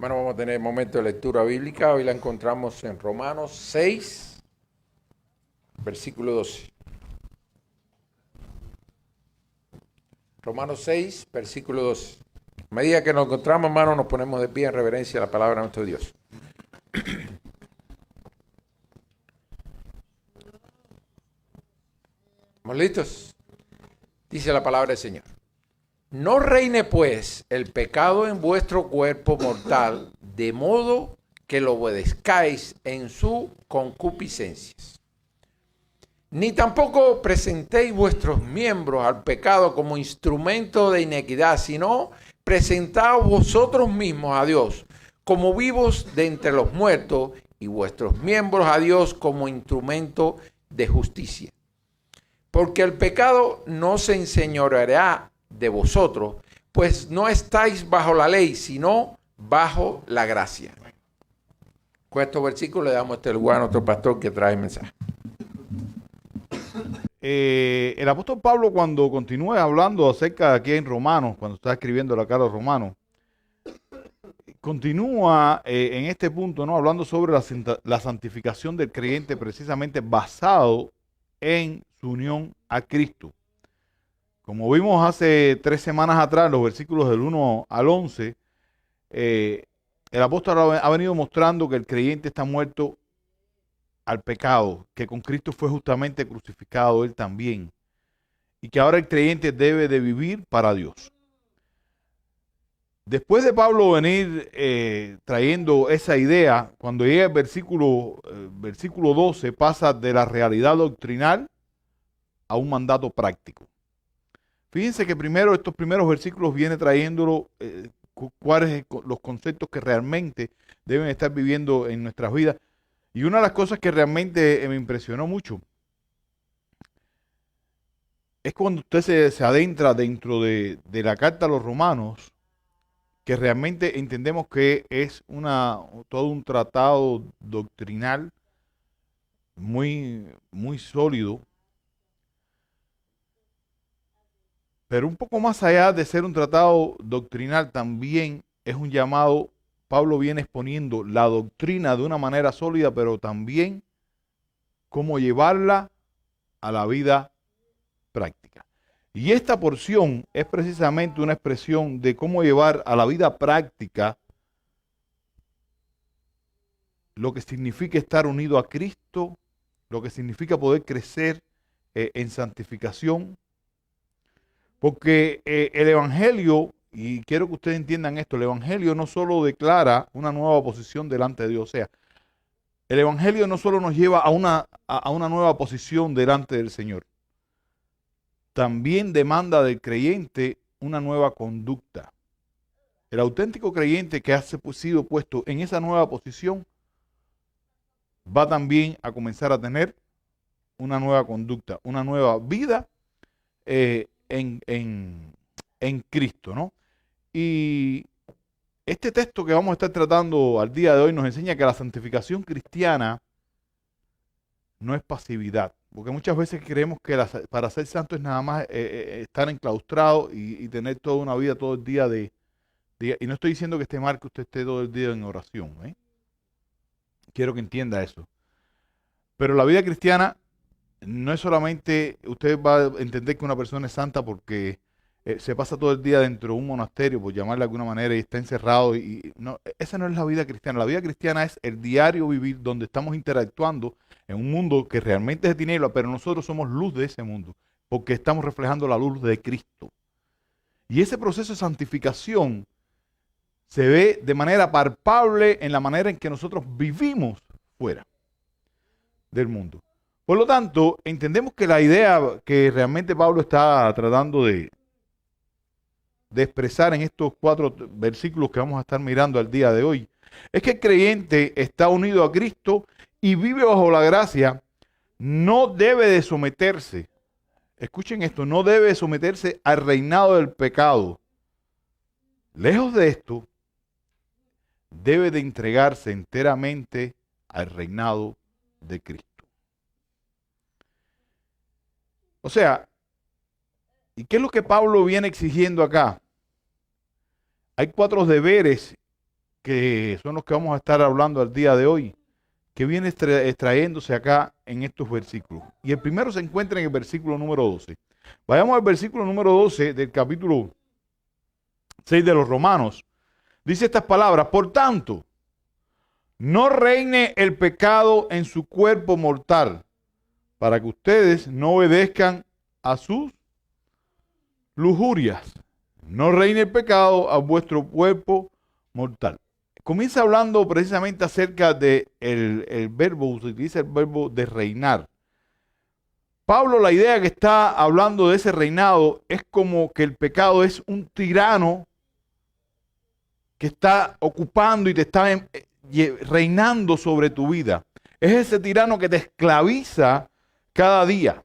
Bueno, vamos a tener momento de lectura bíblica. Hoy la encontramos en Romanos 6, versículo 12. Romanos 6, versículo 12. A medida que nos encontramos, hermanos, nos ponemos de pie en reverencia a la palabra de nuestro Dios. ¿Estamos listos? Dice la palabra del Señor. No reine pues el pecado en vuestro cuerpo mortal, de modo que lo obedezcáis en sus concupiscencias. Ni tampoco presentéis vuestros miembros al pecado como instrumento de iniquidad, sino presentaos vosotros mismos a Dios como vivos de entre los muertos y vuestros miembros a Dios como instrumento de justicia. Porque el pecado no se enseñoreará de vosotros, pues no estáis bajo la ley, sino bajo la gracia. Con estos versículos le damos este lugar a nuestro pastor que trae el mensaje. El apóstol Pablo, cuando continúa hablando acerca de aquí en Romanos, cuando está escribiendo la carta a los Romanos, continúa en este punto, ¿no?, hablando sobre la santificación del creyente, precisamente basado en su unión a Cristo. Como vimos hace 3 semanas atrás, los versículos del 1 al 11, el apóstol ha venido mostrando que el creyente está muerto al pecado, que con Cristo fue justamente crucificado él también, y que ahora el creyente debe de vivir para Dios. Después de Pablo venir trayendo esa idea, cuando llega el versículo 12, pasa de la realidad doctrinal a un mandato práctico. Fíjense que primero, estos primeros versículos viene trayéndolo cuáles son los conceptos que realmente deben estar viviendo en nuestras vidas. Y una de las cosas que realmente me impresionó mucho es cuando usted se adentra dentro de la carta a los Romanos, que realmente entendemos que es todo un tratado doctrinal muy, muy sólido, pero un poco más allá de ser un tratado doctrinal, también es un llamado. Pablo viene exponiendo la doctrina de una manera sólida, pero también cómo llevarla a la vida práctica. Y esta porción es precisamente una expresión de cómo llevar a la vida práctica lo que significa estar unido a Cristo, lo que significa poder crecer en santificación. Porque el Evangelio, y quiero que ustedes entiendan esto, el Evangelio no solo declara una nueva posición delante de Dios, o sea, el Evangelio no solo nos lleva a una nueva posición delante del Señor, también demanda del creyente una nueva conducta. El auténtico creyente que ha sido puesto en esa nueva posición va también a comenzar a tener una nueva conducta, una nueva vida en Cristo, ¿no? Y este texto que vamos a estar tratando al día de hoy nos enseña que la santificación cristiana no es pasividad, porque muchas veces creemos que para ser santo es nada más estar enclaustrado y tener toda una vida todo el día y no estoy diciendo que esté mal que usted esté todo el día en oración, ¿eh? Quiero que entienda eso. Pero la vida cristiana no es solamente, usted va a entender que una persona es santa porque se pasa todo el día dentro de un monasterio, por llamarle de alguna manera, y está encerrado. Y no, esa no es la vida cristiana. La vida cristiana es el diario vivir donde estamos interactuando en un mundo que realmente es de tinieblas, pero nosotros somos luz de ese mundo, porque estamos reflejando la luz de Cristo. Y ese proceso de santificación se ve de manera palpable en la manera en que nosotros vivimos fuera del mundo. Por lo tanto, entendemos que la idea que realmente Pablo está tratando de expresar en estos 4 versículos que vamos a estar mirando al día de hoy, es que el creyente está unido a Cristo y vive bajo la gracia, no debe de someterse, escuchen esto, no debe de someterse al reinado del pecado. Lejos de esto, debe de entregarse enteramente al reinado de Cristo. O sea, ¿y qué es lo que Pablo viene exigiendo acá? Hay 4 deberes que son los que vamos a estar hablando al día de hoy, que viene extrayéndose acá en estos versículos. Y el primero se encuentra en el versículo número 12. Vayamos al versículo número 12 del capítulo 6 de los Romanos. Dice estas palabras: por tanto, no reine el pecado en su cuerpo mortal, para que ustedes no obedezcan a sus lujurias. No reine el pecado a vuestro cuerpo mortal. Comienza hablando precisamente acerca de el verbo, utiliza el verbo de reinar. Pablo, la idea que está hablando de ese reinado es como que el pecado es un tirano que está ocupando y te está reinando sobre tu vida. Es ese tirano que te esclaviza cada día.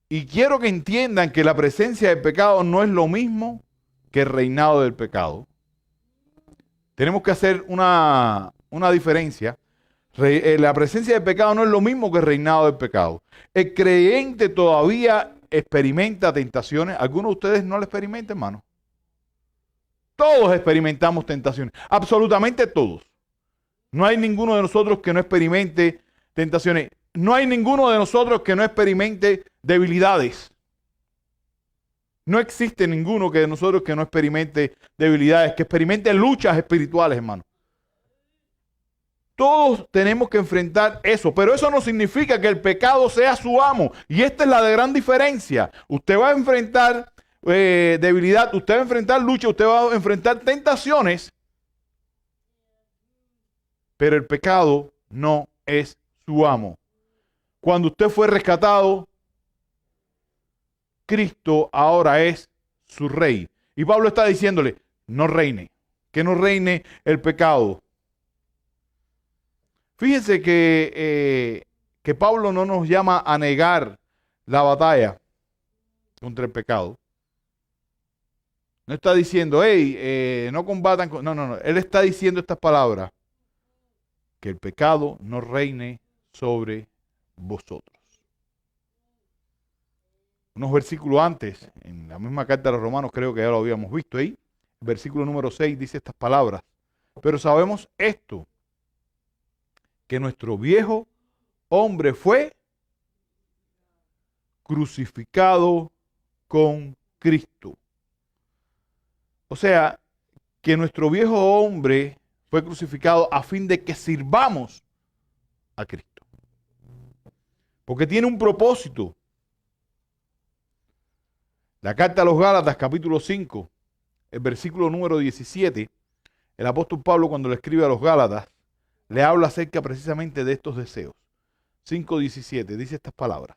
Y quiero que entiendan que la presencia del pecado no es lo mismo que el reinado del pecado. Tenemos que hacer una diferencia. La presencia del pecado no es lo mismo que el reinado del pecado. El creyente todavía experimenta tentaciones. ¿Algunos de ustedes no lo experimentan, hermano? Todos experimentamos tentaciones. Absolutamente todos. No hay ninguno de nosotros que no experimente tentaciones. No hay ninguno de nosotros que no experimente debilidades. No existe ninguno de nosotros que no experimente debilidades, que experimente luchas espirituales, hermano. Todos tenemos que enfrentar eso, pero eso no significa que el pecado sea su amo. Y esta es la gran diferencia. Usted va a enfrentar debilidad, usted va a enfrentar lucha, usted va a enfrentar tentaciones, pero el pecado no es su amo. Cuando usted fue rescatado, Cristo ahora es su rey. Y Pablo está diciéndole, no reine, que no reine el pecado. Fíjense que Pablo no nos llama a negar la batalla contra el pecado. No está diciendo, hey, no combatan. No. Él está diciendo estas palabras. Que el pecado no reine sobre vosotros. Unos versículos antes, en la misma carta de los Romanos, creo que ya lo habíamos visto ahí. El versículo número 6 dice estas palabras. Pero sabemos esto, que nuestro viejo hombre fue crucificado con Cristo. O sea, que nuestro viejo hombre fue crucificado a fin de que sirvamos a Cristo. Porque tiene un propósito. La carta a los Gálatas, capítulo 5, el versículo número 17, el apóstol Pablo, cuando le escribe a los Gálatas, le habla acerca precisamente de estos deseos. 5:17 dice estas palabras.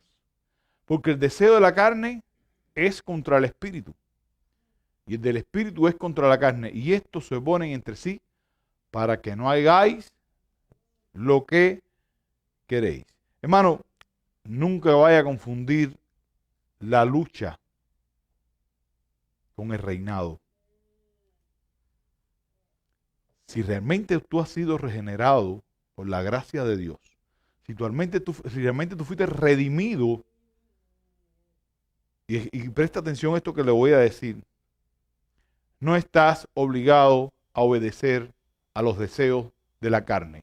Porque el deseo de la carne es contra el espíritu, y el del espíritu es contra la carne, y estos se oponen entre sí para que no hagáis lo que queréis. Hermano, nunca vaya a confundir la lucha con el reinado. Si realmente tú has sido regenerado por la gracia de Dios, si realmente tú fuiste redimido, y presta atención a esto que le voy a decir, no estás obligado a obedecer a los deseos de la carne.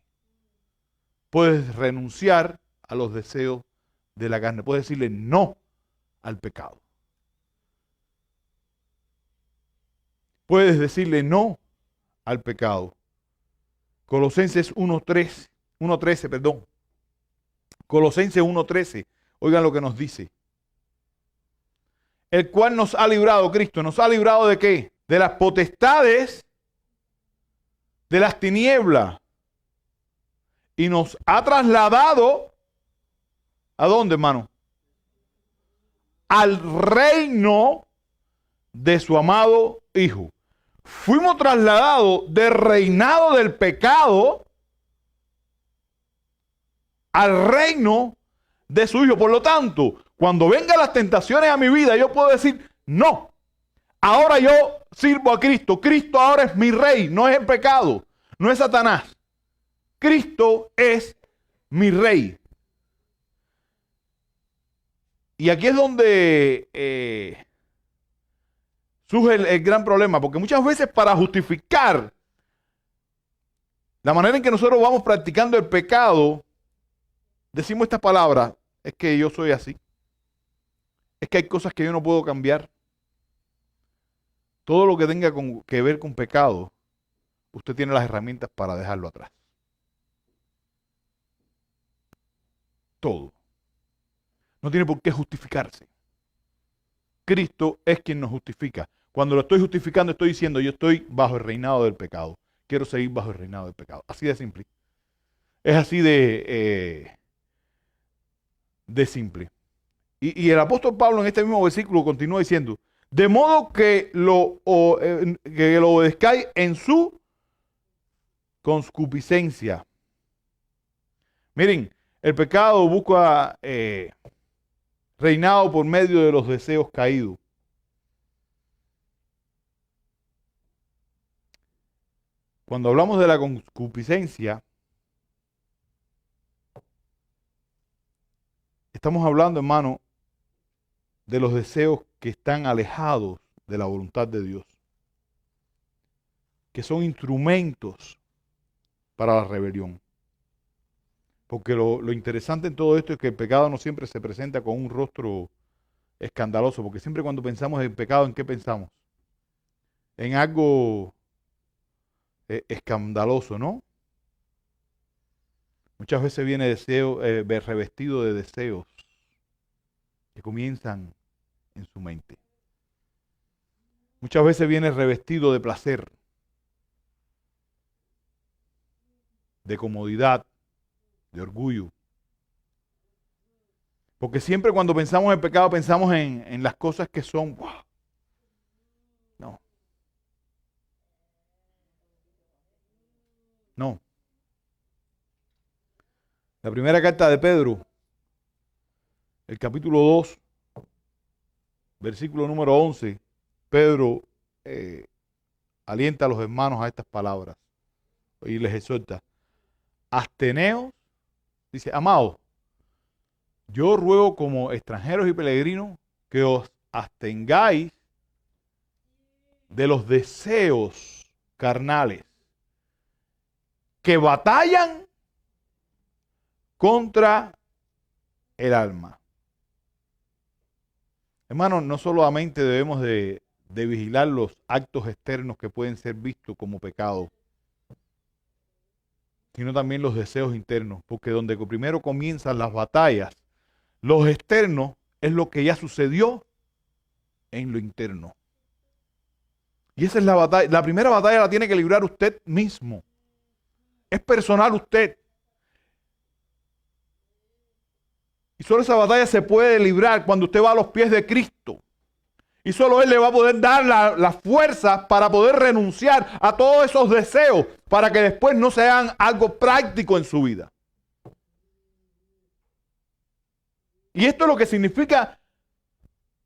Puedes renunciar a los deseos de la carne. Puedes decirle no al pecado. Puedes decirle no al pecado. Colosenses 1:13, perdón. Colosenses 1:13. Oigan lo que nos dice. El cual nos ha librado, Cristo, ¿nos ha librado de qué? De las potestades, de las tinieblas. Y nos ha trasladado, ¿a dónde, hermano? Al reino de su amado Hijo. Fuimos trasladados del reinado del pecado al reino de su Hijo. Por lo tanto, cuando vengan las tentaciones a mi vida, yo puedo decir, no, ahora yo sirvo a Cristo. Cristo ahora es mi rey, no es el pecado, no es Satanás. Cristo es mi rey. Y aquí es donde surge el gran problema, porque muchas veces para justificar La manera en que nosotros vamos practicando el pecado, decimos estas palabras, es que yo soy así. Es que hay cosas que yo no puedo cambiar. Todo lo que tenga que ver con pecado, usted tiene las herramientas para dejarlo atrás. Todo. No tiene por qué justificarse. Cristo es quien nos justifica. Cuando lo estoy justificando, estoy diciendo, yo estoy bajo el reinado del pecado. Quiero seguir bajo el reinado del pecado. Así de simple. Es así de simple. Y el apóstol Pablo en este mismo versículo continúa diciendo, de modo que lo obedezcáis en su concupiscencia. Miren, el pecado busca reinado por medio de los deseos caídos. Cuando hablamos de la concupiscencia, estamos hablando, hermano, de los deseos que están alejados de la voluntad de Dios, que son instrumentos para la rebelión. Porque lo interesante en todo esto es que el pecado no siempre se presenta con un rostro escandaloso, porque siempre cuando pensamos en pecado, ¿en qué pensamos? En algo escandaloso, ¿no? Muchas veces viene deseo, revestido de deseos que comienzan en su mente. Muchas veces viene revestido de placer, de comodidad, de orgullo. Porque siempre cuando pensamos en pecado pensamos en las cosas que son, wow. No. No. La primera carta de Pedro, el capítulo 2, versículo número 11, Pedro alienta a los hermanos a estas palabras y les exhorta. Absteneos, dice, amados, yo ruego como extranjeros y peregrinos que os abstengáis de los deseos carnales que batallan contra el alma. Hermanos, no solamente debemos de vigilar los actos externos que pueden ser vistos como pecado, sino también los deseos internos, porque donde primero comienzan las batallas, los externos es lo que ya sucedió en lo interno. Y esa es la batalla. La primera batalla la tiene que librar usted mismo. Es personal usted. Y solo esa batalla se puede librar cuando usted va a los pies de Cristo. Y solo Él le va a poder dar la fuerza para poder renunciar a todos esos deseos para que después no sean algo práctico en su vida. Y esto es lo que significa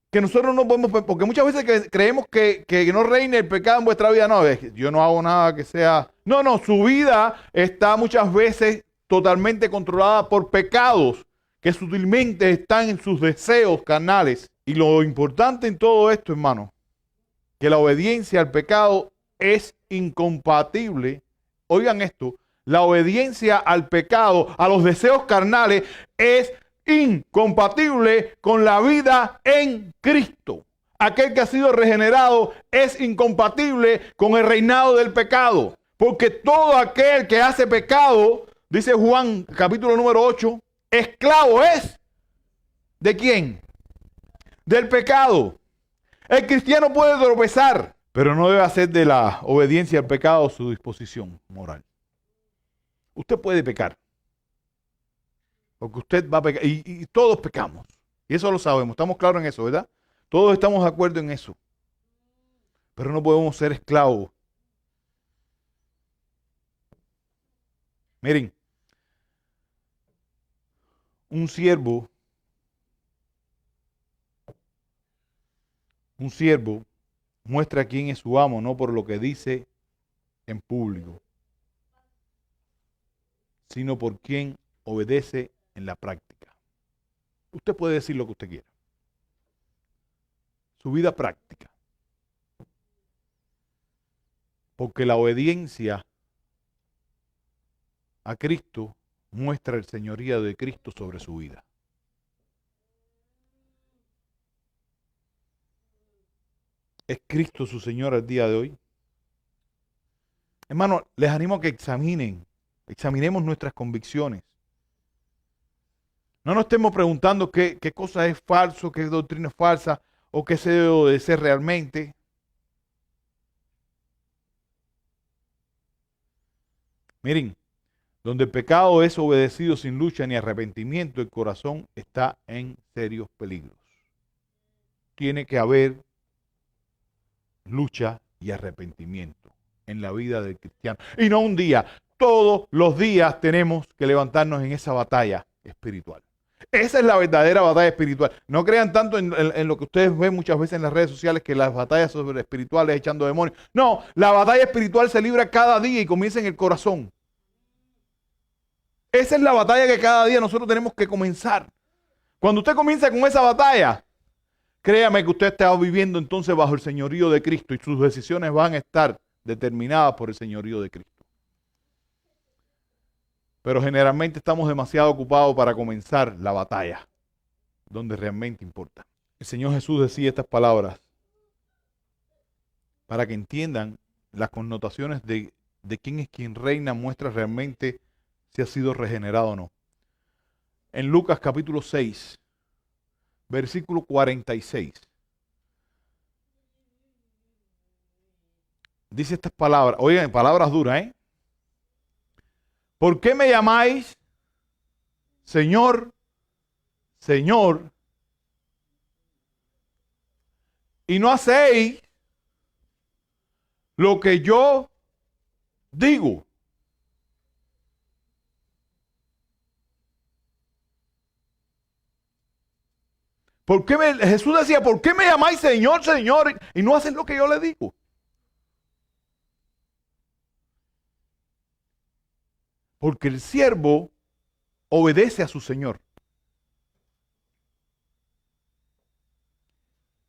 que nosotros no podemos, porque muchas veces creemos que no reine el pecado en vuestra vida. No, yo no hago nada que sea... No, su vida está muchas veces totalmente controlada por pecados que sutilmente están en sus deseos carnales. Y lo importante en todo esto, hermano, que la obediencia al pecado es incompatible. Oigan esto, la obediencia al pecado, a los deseos carnales, es incompatible con la vida en Cristo. Aquel que ha sido regenerado es incompatible con el reinado del pecado. Porque todo aquel que hace pecado, dice Juan capítulo número 8, esclavo es. ¿De quién? Del pecado. El cristiano puede tropezar, pero no debe hacer de la obediencia al pecado su disposición moral. Usted puede pecar, porque usted va a pecar, y todos pecamos, y eso lo sabemos, estamos claros en eso, ¿verdad? Todos estamos de acuerdo en eso, pero no podemos ser esclavos. Miren, un siervo muestra quién es su amo, no por lo que dice en público, sino por quién obedece en la práctica. Usted puede decir lo que usted quiera. Su vida práctica. Porque la obediencia a Cristo, muestra el señorío de Cristo sobre su vida. ¿Es Cristo su Señor al día de hoy? Hermano, les animo a que examinemos nuestras convicciones. No nos estemos preguntando qué cosa es falso, qué doctrina es falsa o qué se debe de ser realmente. Miren, donde el pecado es obedecido sin lucha ni arrepentimiento, el corazón está en serios peligros. Tiene que haber lucha y arrepentimiento en la vida del cristiano. Y no un día, todos los días tenemos que levantarnos en esa batalla espiritual. Esa es la verdadera batalla espiritual. No crean tanto en lo que ustedes ven muchas veces en las redes sociales, que las batallas sobre espirituales echando demonios. No, la batalla espiritual se libra cada día y comienza en el corazón. Esa es la batalla que cada día nosotros tenemos que comenzar. Cuando usted comienza con esa batalla, créame que usted está viviendo entonces bajo el señorío de Cristo y sus decisiones van a estar determinadas por el señorío de Cristo. Pero generalmente estamos demasiado ocupados para comenzar la batalla, donde realmente importa. El Señor Jesús decía estas palabras para que entiendan las connotaciones de quién es quien reina, muestra realmente si ha sido regenerado o no. En Lucas capítulo 6, versículo 46. Dice estas palabras, oigan, palabras duras, ¿eh? ¿Por qué me llamáis Señor, Señor, y no hacéis lo que yo digo? Jesús decía, ¿por qué me llamáis Señor, Señor, y no hacen lo que yo le digo? Porque el siervo obedece a su Señor.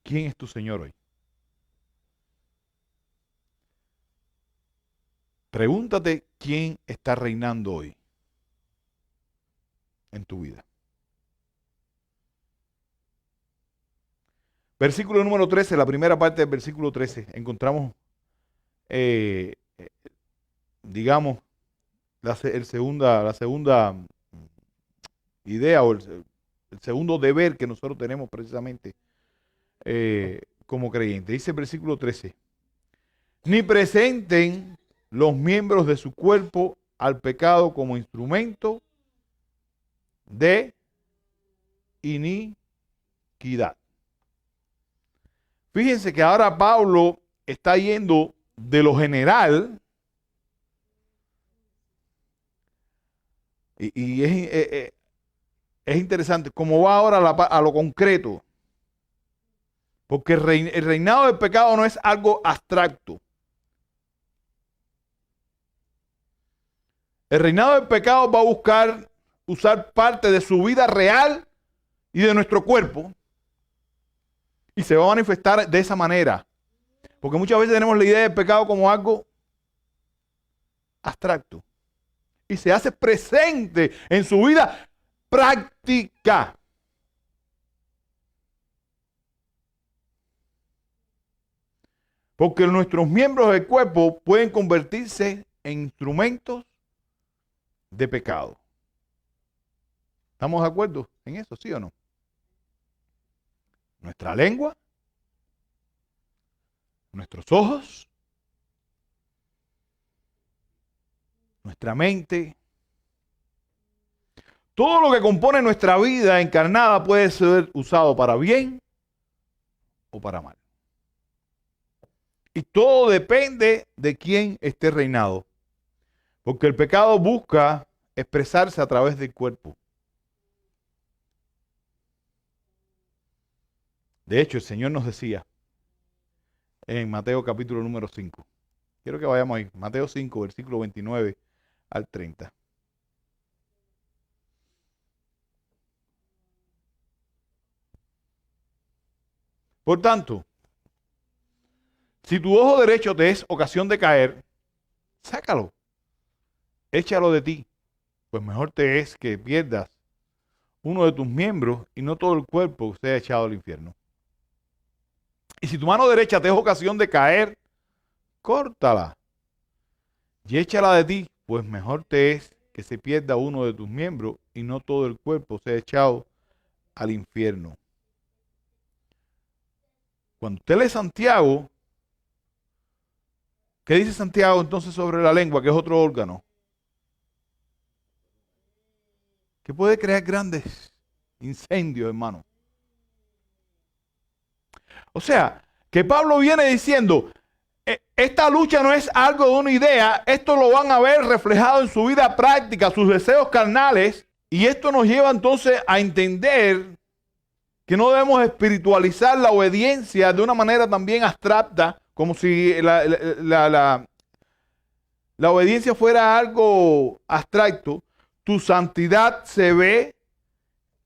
¿Quién es tu Señor hoy? Pregúntate quién está reinando hoy en tu vida. Versículo número 13, la primera parte del versículo 13, encontramos, digamos, la segunda idea o el segundo deber que nosotros tenemos precisamente como creyentes. Dice el versículo 13, ni presenten los miembros de su cuerpo al pecado como instrumento de iniquidad. Fíjense que ahora Pablo está yendo de lo general y es interesante cómo va ahora a lo concreto. Porque el reinado del pecado no es algo abstracto. El reinado del pecado va a buscar usar parte de su vida real y de nuestro cuerpo. Y se va a manifestar de esa manera. Porque muchas veces tenemos la idea del pecado como algo abstracto. Y se hace presente en su vida práctica. Porque nuestros miembros del cuerpo pueden convertirse en instrumentos de pecado. ¿Estamos de acuerdo en eso, sí o no? Nuestra lengua, nuestros ojos, nuestra mente, todo lo que compone nuestra vida encarnada puede ser usado para bien o para mal. Y todo depende de quién esté reinado. Porque el pecado busca expresarse a través del cuerpo. De hecho, el Señor nos decía en Mateo capítulo número 5. Quiero que vayamos ahí. Mateo 5, versículo 29 al 30. Por tanto, si tu ojo derecho te es ocasión de caer, sácalo, échalo de ti pues mejor te es que pierdas uno de tus miembros y no todo el cuerpo sea echado al infierno. Y si tu mano derecha te es ocasión de caer, córtala y échala de ti, pues mejor te es que se pierda uno de tus miembros y no todo el cuerpo sea echado al infierno. Cuando usted lee Santiago, ¿qué dice Santiago entonces sobre la lengua, que es otro órgano? Que puede crear grandes incendios, hermano. O sea, que Pablo viene diciendo, esta lucha no es algo de una idea, esto lo van a ver reflejado en su vida práctica, sus deseos carnales, y esto nos lleva entonces a entender que no debemos espiritualizar la obediencia de una manera también abstracta, como si la obediencia fuera algo abstracto. Tu santidad se ve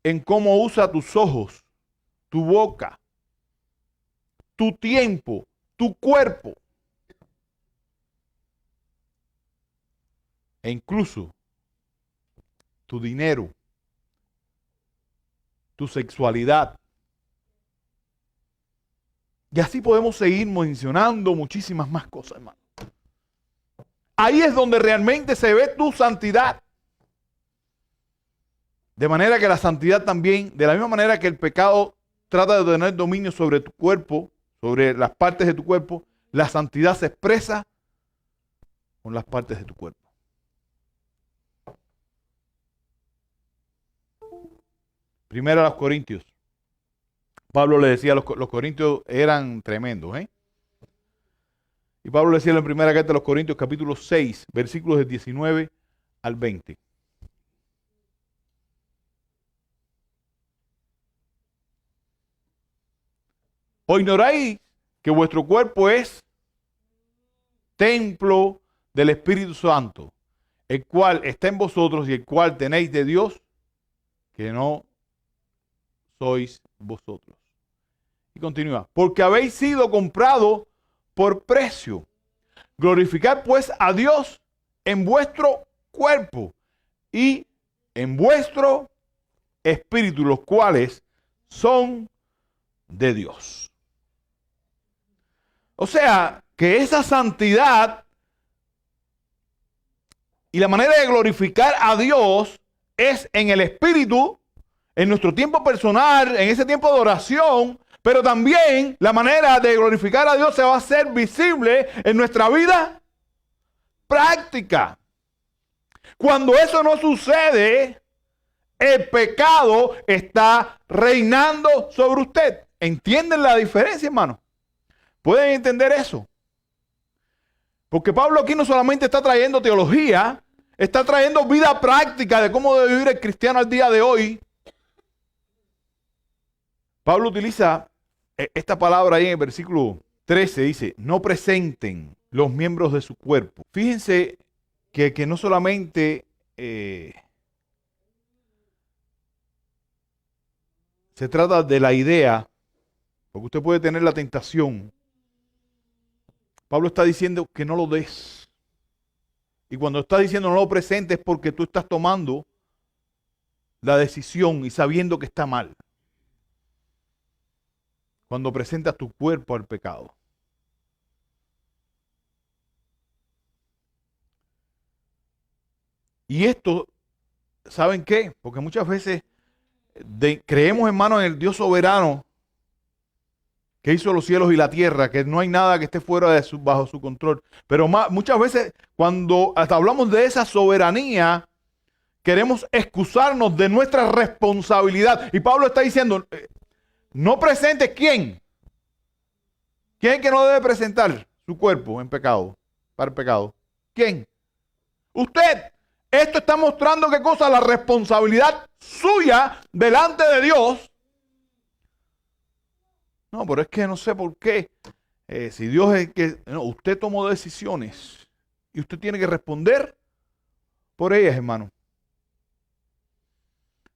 en cómo usa tus ojos, tu boca, tu tiempo, tu cuerpo. E incluso tu dinero, tu sexualidad. Y así podemos seguir mencionando muchísimas más cosas, hermano. Ahí es donde realmente se ve tu santidad. De manera que la santidad también, de la misma manera que el pecado trata de tener dominio sobre tu cuerpo, sobre las partes de tu cuerpo, la santidad se expresa con las partes de tu cuerpo. Primero a los Corintios. Pablo le decía, los Corintios eran tremendos, ¿eh? Y Pablo le decía en la primera carta de los Corintios, capítulo 6, versículos del 19 al 20. ¿O ignoráis que vuestro cuerpo es templo del Espíritu Santo, el cual está en vosotros y el cual tenéis de Dios, que no sois vosotros? Y continúa, porque habéis sido comprado por precio. Glorificad pues a Dios en vuestro cuerpo y en vuestro espíritu, los cuales son de Dios. O sea, que esa santidad y la manera de glorificar a Dios es en el espíritu, en nuestro tiempo personal, en ese tiempo de oración, pero también la manera de glorificar a Dios se va a hacer visible en nuestra vida práctica. Cuando eso no sucede, el pecado está reinando sobre usted. ¿Entienden la diferencia, hermano? ¿Pueden entender eso? Porque Pablo aquí no solamente está trayendo teología, está trayendo vida práctica de cómo debe vivir el cristiano al día de hoy. Pablo utiliza esta palabra ahí en el versículo 13, dice, no presenten los miembros de su cuerpo. Fíjense que no solamente se trata de la idea, porque usted puede tener la tentación. Pablo está diciendo que no lo des. Y cuando está diciendo no lo presentes es porque tú estás tomando la decisión y sabiendo que está mal. Cuando presentas tu cuerpo al pecado. Y esto, ¿saben qué? Porque muchas veces creemos, hermano, en el Dios soberano que hizo los cielos y la tierra, que no hay nada que esté fuera de bajo su control. Pero muchas veces cuando hasta hablamos de esa soberanía, queremos excusarnos de nuestra responsabilidad. Y Pablo está diciendo, no presentes ¿quién? ¿Quién es el que no debe presentar su cuerpo en pecado, para el pecado? ¿Quién? Usted. Esto está mostrando qué cosa, la responsabilidad suya delante de Dios. No, pero es que no sé por qué. Si Dios es el que... No, usted tomó decisiones y usted tiene que responder por ellas, hermano.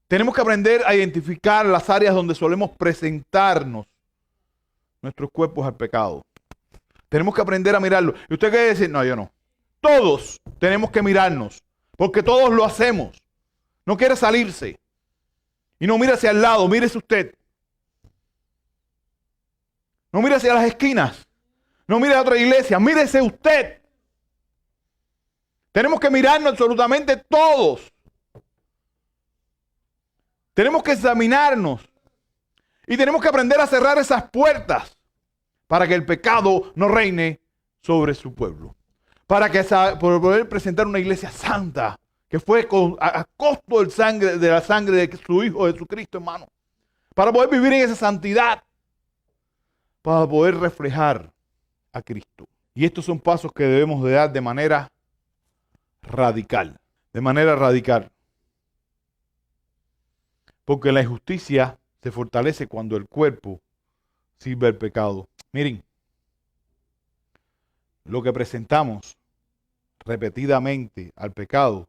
Tenemos que aprender a identificar las áreas donde solemos presentarnos nuestros cuerpos al pecado. Tenemos que aprender a mirarlo. ¿Y usted qué dice? No, yo no. Todos tenemos que mirarnos. porque todos lo hacemos. No quiere salirse. Y no mire hacia el lado, mírese usted. No mire hacia las esquinas. No mire a otra iglesia, mírese usted. Tenemos que mirarnos absolutamente todos. Tenemos que examinarnos. Y tenemos que aprender a cerrar esas puertas para que el pecado no reine sobre su pueblo. Para poder presentar una iglesia santa que fue a costo de la sangre de su Hijo Jesucristo, hermano. Para poder vivir en esa santidad. Para poder reflejar a Cristo. Y estos son pasos que debemos de dar de manera radical. De manera radical. Porque la injusticia se fortalece cuando el cuerpo sirve al pecado. Miren, lo que presentamos repetidamente al pecado,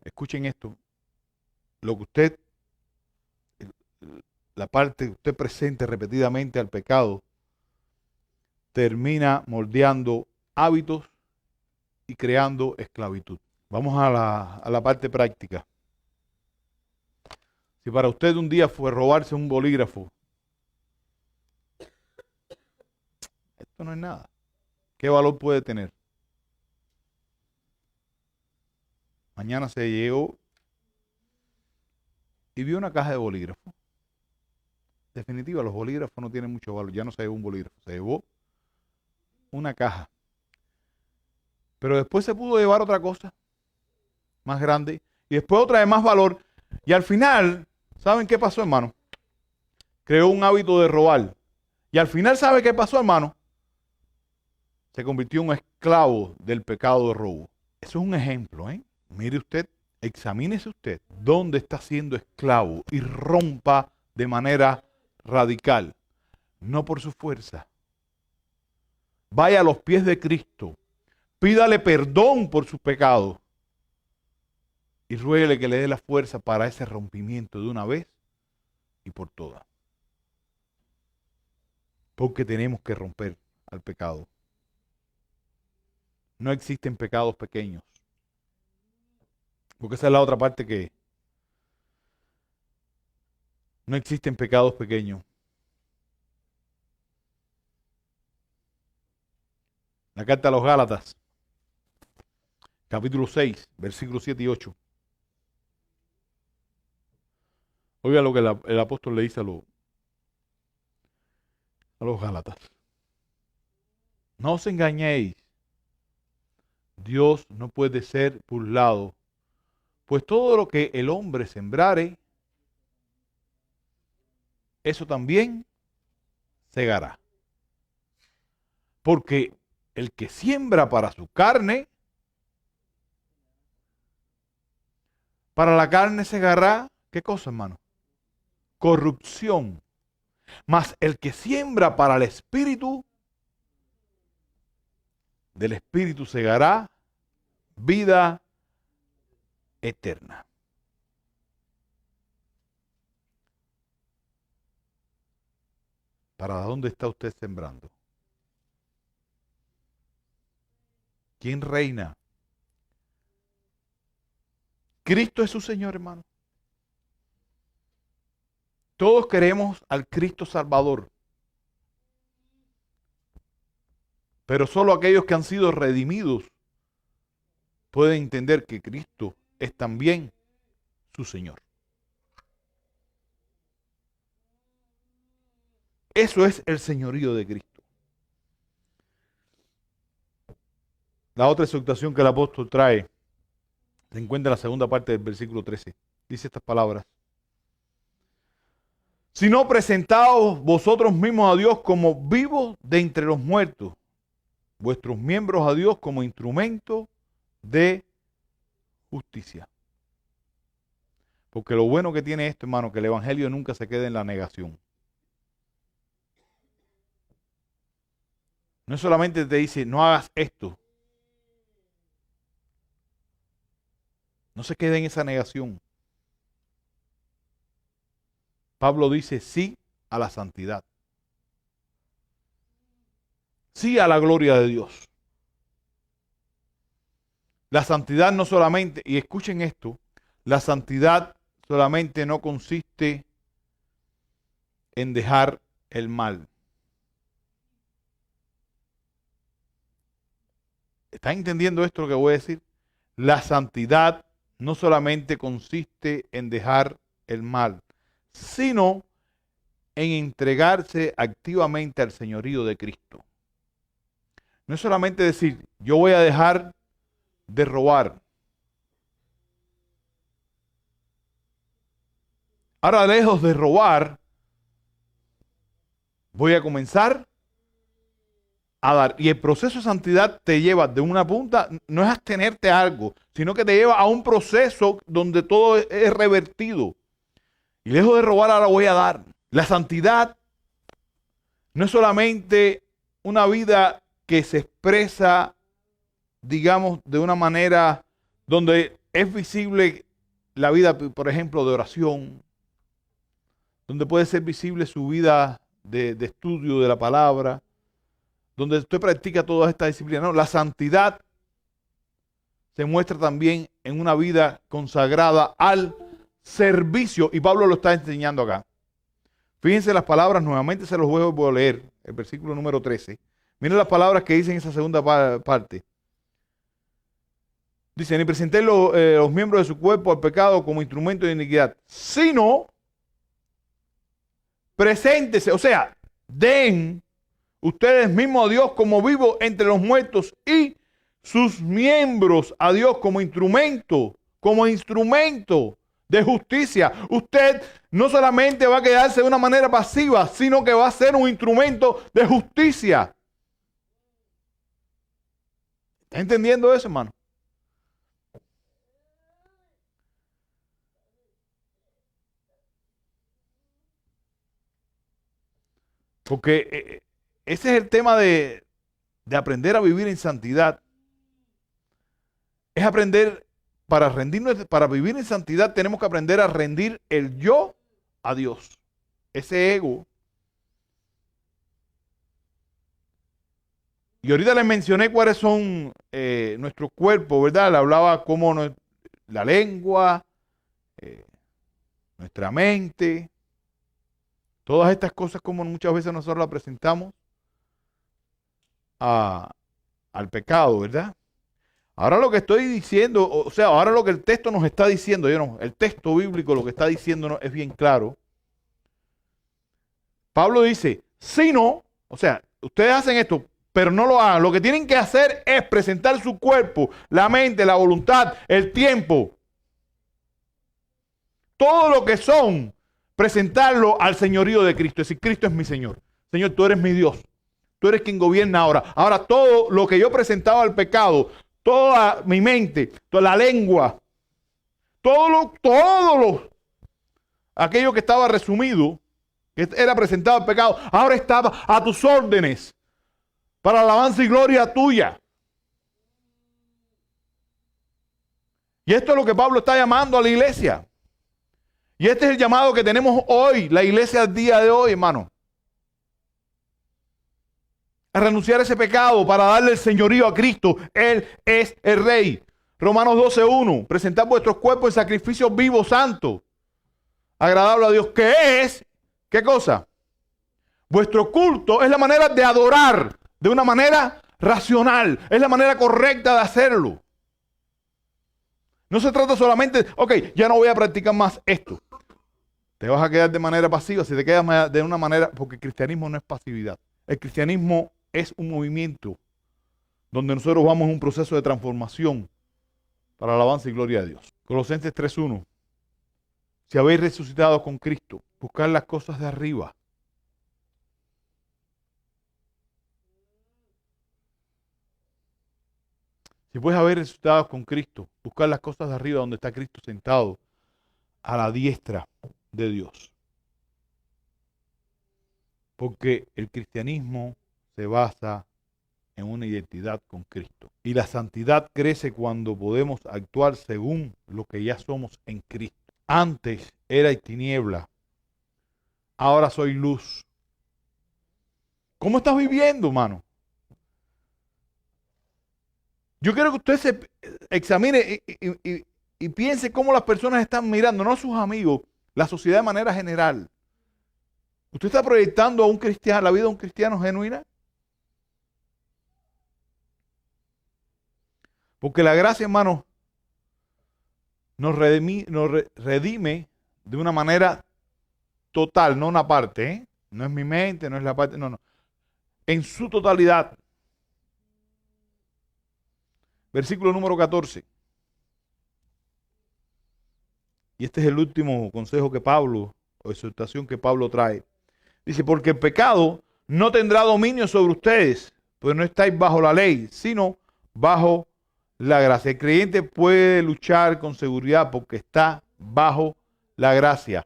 escuchen esto, la parte que usted presente repetidamente al pecado, termina moldeando hábitos y creando esclavitud. Vamos a la parte práctica. Si para usted un día fue robarse un bolígrafo, esto no es nada. ¿Qué valor puede tener? Mañana se llegó y vio una caja de bolígrafos. Definitiva, los bolígrafos no tienen mucho valor. Ya no se llevó un bolígrafo, se llevó una caja. Pero después se pudo llevar otra cosa más grande y después otra de más valor. Y al final, ¿saben qué pasó, hermano? Creó un hábito de robar. Y al final, ¿sabe qué pasó, hermano? Se convirtió en un esclavo del pecado de robo. Eso es un ejemplo, ¿eh? Mire usted, examínese usted dónde está siendo esclavo y rompa de manera radical, no por su fuerza. Vaya a los pies de Cristo, pídale perdón por sus pecados y ruéguele que le dé la fuerza para ese rompimiento de una vez y por todas. Porque tenemos que romper al pecado. No existen pecados pequeños. Porque esa es la otra parte que no existen pecados pequeños. La carta a los Gálatas, capítulo 6, versículos 7 y 8. Oiga lo que el apóstol le dice a los Gálatas. No os engañéis. Dios no puede ser burlado. Pues todo lo que el hombre sembrare, eso también segará. Porque el que siembra para su carne, para la carne segará, ¿qué cosa, hermano? Corrupción. Mas el que siembra para el espíritu, del espíritu segará vida eterna. ¿Para dónde está usted sembrando? ¿Quién reina? Cristo es su Señor, hermano. Todos queremos al Cristo Salvador. Pero solo aquellos que han sido redimidos pueden entender que Cristo es también su Señor. Eso es el señorío de Cristo. La otra exhortación que el apóstol trae se encuentra en la segunda parte del versículo 13. Dice estas palabras. Si no, presentaos vosotros mismos a Dios como vivos de entre los muertos, vuestros miembros a Dios como instrumento de justicia. Porque lo bueno que tiene esto, hermano, que el evangelio nunca se quede en la negación. No solamente te dice, no hagas esto. No se quede en esa negación. Pablo dice sí a la santidad. Sí a la gloria de Dios. La santidad no solamente, y escuchen esto, la santidad solamente no consiste en dejar el mal. ¿Están entendiendo esto lo que voy a decir? La santidad no solamente consiste en dejar el mal, sino en entregarse activamente al señorío de Cristo. No es solamente decir, yo voy a dejar de robar. Ahora, lejos de robar, voy a comenzar a dar. Y el proceso de santidad te lleva de una punta, no es abstenerte a algo, sino que te lleva a un proceso donde todo es revertido. Y lejos de robar, ahora voy a dar. La santidad no es solamente una vida que se expresa, digamos, de una manera donde es visible la vida, por ejemplo, de oración, donde puede ser visible su vida de estudio de la palabra, donde usted practica todas estas disciplinas. No, la santidad se muestra también en una vida consagrada al servicio, y Pablo lo está enseñando acá. Fíjense las palabras, nuevamente se los voy a leer, el versículo número 13. Miren las palabras que dicen esa segunda parte. Dice, ni presenté los miembros de su cuerpo al pecado como instrumento de iniquidad, sino preséntese, o sea, den ustedes mismos a Dios como vivo entre los muertos y sus miembros a Dios como instrumento de justicia. Usted no solamente va a quedarse de una manera pasiva, sino que va a ser un instrumento de justicia. ¿Está entendiendo eso, hermano? Porque ese es el tema de aprender a vivir en santidad. Es aprender, para vivir en santidad tenemos que aprender a rendir el yo a Dios. Ese ego. Y ahorita les mencioné cuáles son nuestros cuerpos, ¿verdad? Le hablaba cómo la lengua, nuestra mente, todas estas cosas como muchas veces nosotros las presentamos al pecado, ¿verdad? Ahora lo que estoy diciendo, o sea, ahora lo que el texto nos está diciendo, el texto bíblico lo que está diciendo es bien claro. Pablo dice, si no, o sea, ustedes hacen esto, pero no lo hagan. Lo que tienen que hacer es presentar su cuerpo, la mente, la voluntad, el tiempo. Todo lo que son, presentarlo al señorío de Cristo. Es decir, Cristo es mi Señor. Señor, tú eres mi Dios. Tú eres quien gobierna ahora. Ahora todo lo que yo presentaba al pecado, toda mi mente, toda la lengua, aquello que estaba resumido, que era presentado al pecado, ahora estaba a tus órdenes para alabanza y gloria tuya. Y esto es lo que Pablo está llamando a la iglesia. Y este es el llamado que tenemos hoy, la iglesia al día de hoy, hermano. A renunciar a ese pecado para darle el señorío a Cristo. Él es el Rey. Romanos 12:1. Presentad vuestros cuerpos en sacrificio vivo, santo, agradable a Dios. ¿Qué es? ¿Qué cosa? Vuestro culto es la manera de adorar de una manera racional. Es la manera correcta de hacerlo. No se trata solamente de, ok, ya no voy a practicar más esto. Te vas a quedar de manera pasiva. Si te quedas de una manera, porque el cristianismo no es pasividad. El cristianismo es un movimiento donde nosotros vamos en un proceso de transformación para alabanza y gloria a Dios. Colosenses 3:1. Si habéis resucitado con Cristo, buscad las cosas de arriba. Si puedes haber resucitado con Cristo, buscar las cosas de arriba donde está Cristo sentado a la diestra de Dios. Porque el cristianismo se basa en una identidad con Cristo. Y la santidad crece cuando podemos actuar según lo que ya somos en Cristo. Antes era tiniebla, ahora soy luz. ¿Cómo estás viviendo, hermano? Yo quiero que usted se examine y piense cómo las personas están mirando, no a sus amigos, la sociedad de manera general. ¿Usted está proyectando a un cristiano, la vida de un cristiano genuina? Porque la gracia, hermano, redime de una manera total, no una parte, ¿eh? No es mi mente, no es la parte, no, no. En su totalidad. Versículo número 14. Y este es el último consejo que Pablo, o exhortación que Pablo trae. Dice, porque el pecado no tendrá dominio sobre ustedes, pues no estáis bajo la ley, sino bajo la gracia. El creyente puede luchar con seguridad porque está bajo la gracia.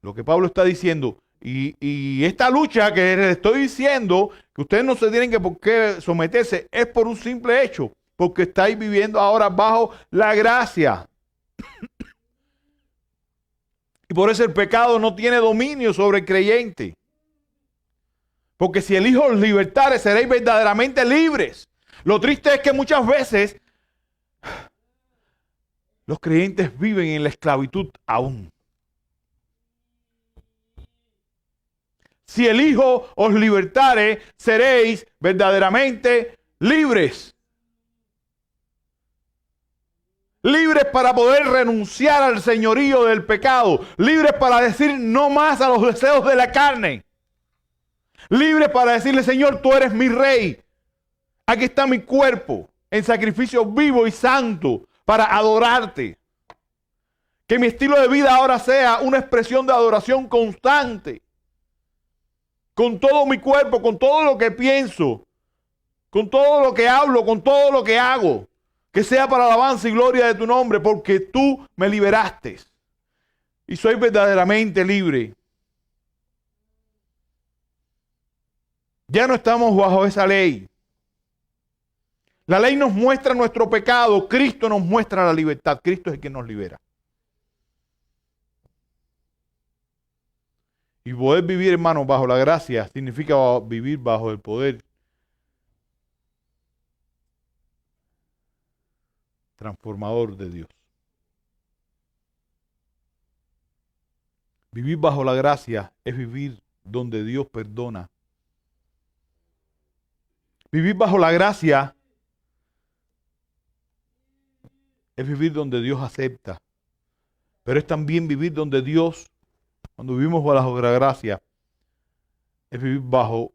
Lo que Pablo está diciendo, y esta lucha que les estoy diciendo, que ustedes no se tienen que por qué someterse, es por un simple hecho, porque estáis viviendo ahora bajo la gracia. Y por eso el pecado no tiene dominio sobre el creyente. Porque si el Hijo os libertare, seréis verdaderamente libres. Lo triste es que muchas veces los creyentes viven en la esclavitud aún. Si el Hijo os libertare, seréis verdaderamente libres. Libres para poder renunciar al señorío del pecado. Libres para decir no más a los deseos de la carne. Libres para decirle, Señor, tú eres mi rey. Aquí está mi cuerpo en sacrificio vivo y santo para adorarte. Que mi estilo de vida ahora sea una expresión de adoración constante. Con todo mi cuerpo, con todo lo que pienso, con todo lo que hablo, con todo lo que hago. Que sea para alabanza y gloria de tu nombre, porque tú me liberaste. Y soy verdaderamente libre. Ya no estamos bajo esa ley. La ley nos muestra nuestro pecado. Cristo nos muestra la libertad. Cristo es el que nos libera. Y poder vivir, hermanos, bajo la gracia significa vivir bajo el poder transformador de Dios. Vivir bajo la gracia es vivir donde Dios perdona. Vivir bajo la gracia es vivir donde Dios acepta. Pero es también vivir donde Dios, cuando vivimos bajo la gracia, es vivir bajo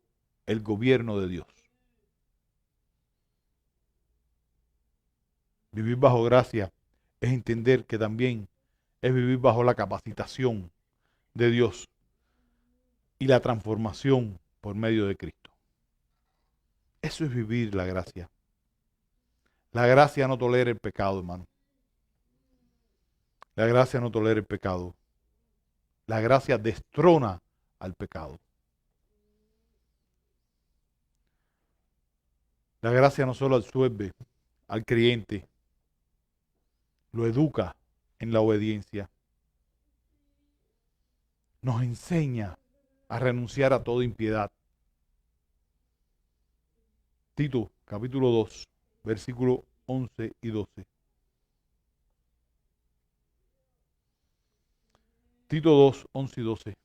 el gobierno de Dios. Vivir bajo gracia es entender que también es vivir bajo la capacitación de Dios y la transformación por medio de Cristo. Eso es vivir la gracia. La gracia no tolera el pecado, hermano. La gracia no tolera el pecado. La gracia destrona al pecado. La gracia no solo absuelve al creyente, lo educa en la obediencia. Nos enseña a renunciar a toda impiedad. Tito, capítulo 2, versículos 11 y 12. Tito 2, 11 y 12.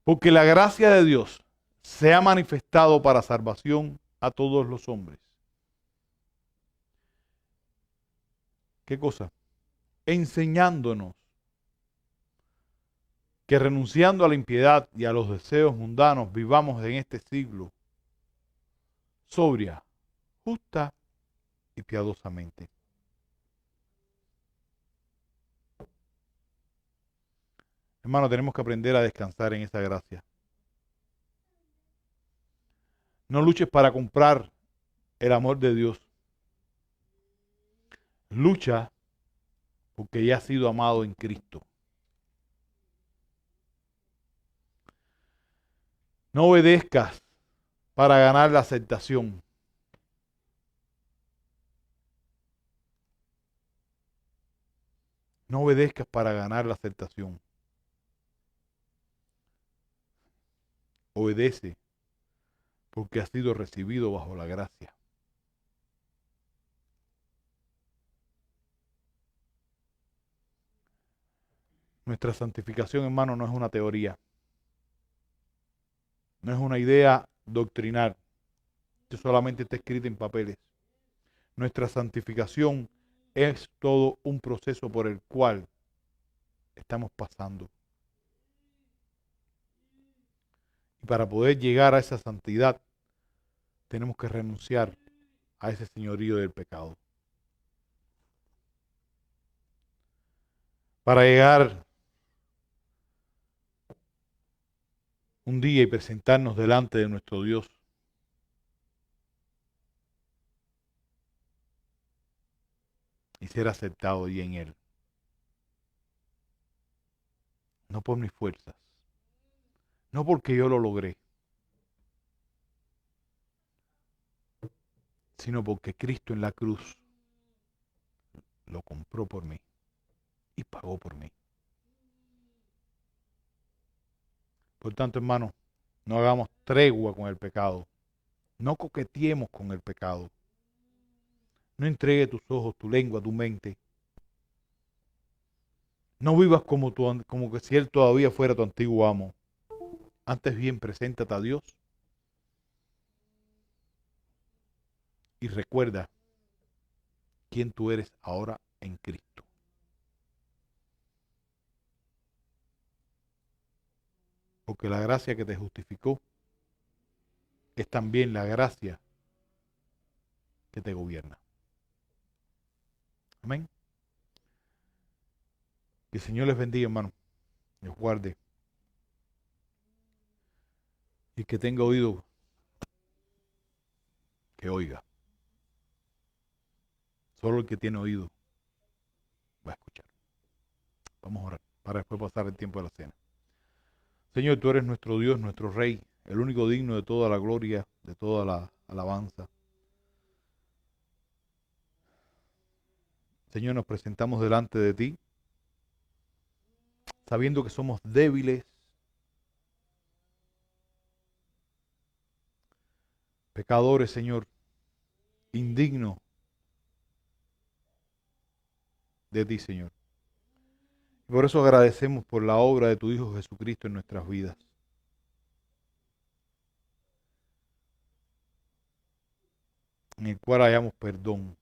Porque la gracia de Dios se ha manifestado para salvación a todos los hombres. ¿Qué cosa? Enseñándonos que renunciando a la impiedad y a los deseos mundanos vivamos en este siglo sobria, justa y piadosamente. Hermano, tenemos que aprender a descansar en esa gracia. No luches para comprar el amor de Dios. Lucha porque ya has sido amado en Cristo. No obedezcas para ganar la aceptación. No obedezcas para ganar la aceptación. Obedece porque has sido recibido bajo la gracia. Nuestra santificación, hermano, no es una teoría. No es una idea doctrinal que solamente está escrita en papeles. Nuestra santificación es todo un proceso por el cual estamos pasando. Y para poder llegar a esa santidad, tenemos que renunciar a ese señorío del pecado. Para llegar un día y presentarnos delante de nuestro Dios, y ser aceptado y en Él. No por mis fuerzas, no porque yo lo logré, sino porque Cristo en la cruz lo compró por mí y pagó por mí. Por tanto, hermano, no hagamos tregua con el pecado. No coqueteemos con el pecado. No entregue tus ojos, tu lengua, tu mente. No vivas como que si Él todavía fuera tu antiguo amo. Antes bien, preséntate a Dios y recuerda quién tú eres ahora en Cristo. Porque la gracia que te justificó es también la gracia que te gobierna. Amén. Que el Señor les bendiga, hermano. Les guarde. Y que tenga oído, que oiga. Solo el que tiene oído va a escuchar. Vamos a orar para después pasar el tiempo de la cena. Señor, tú eres nuestro Dios, nuestro Rey, el único digno de toda la gloria, de toda la alabanza. Señor, nos presentamos delante de ti, sabiendo que somos débiles, pecadores, Señor, indignos de ti, Señor. Y por eso agradecemos por la obra de tu Hijo Jesucristo en nuestras vidas. En el cual hallamos perdón.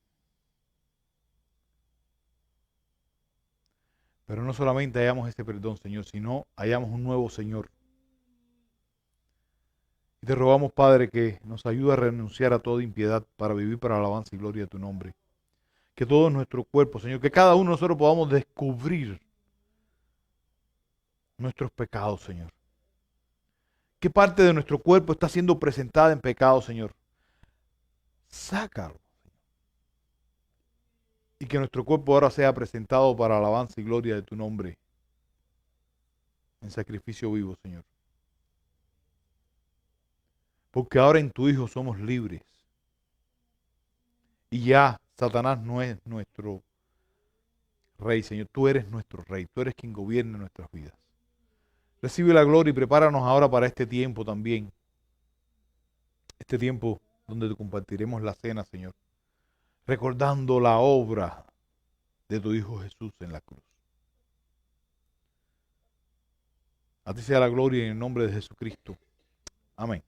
Pero no solamente hallamos ese perdón, Señor, sino hallamos un nuevo Señor. Y te rogamos, Padre, que nos ayude a renunciar a toda impiedad para vivir para la alabanza y gloria de tu nombre. Que todo nuestro cuerpo, Señor, que cada uno de nosotros podamos descubrir nuestros pecados, Señor. ¿Qué parte de nuestro cuerpo está siendo presentada en pecado, Señor? Sácalo. Y que nuestro cuerpo ahora sea presentado para alabanza y gloria de tu nombre. En sacrificio vivo, Señor. Porque ahora en tu Hijo somos libres. Y ya Satanás no es nuestro Rey, Señor. Tú eres nuestro Rey. Tú eres quien gobierna nuestras vidas. Recibe la gloria y prepáranos ahora para este tiempo también. Este tiempo donde te compartiremos la cena, Señor. Recordando la obra de tu Hijo Jesús en la cruz. A ti sea la gloria en el nombre de Jesucristo. Amén.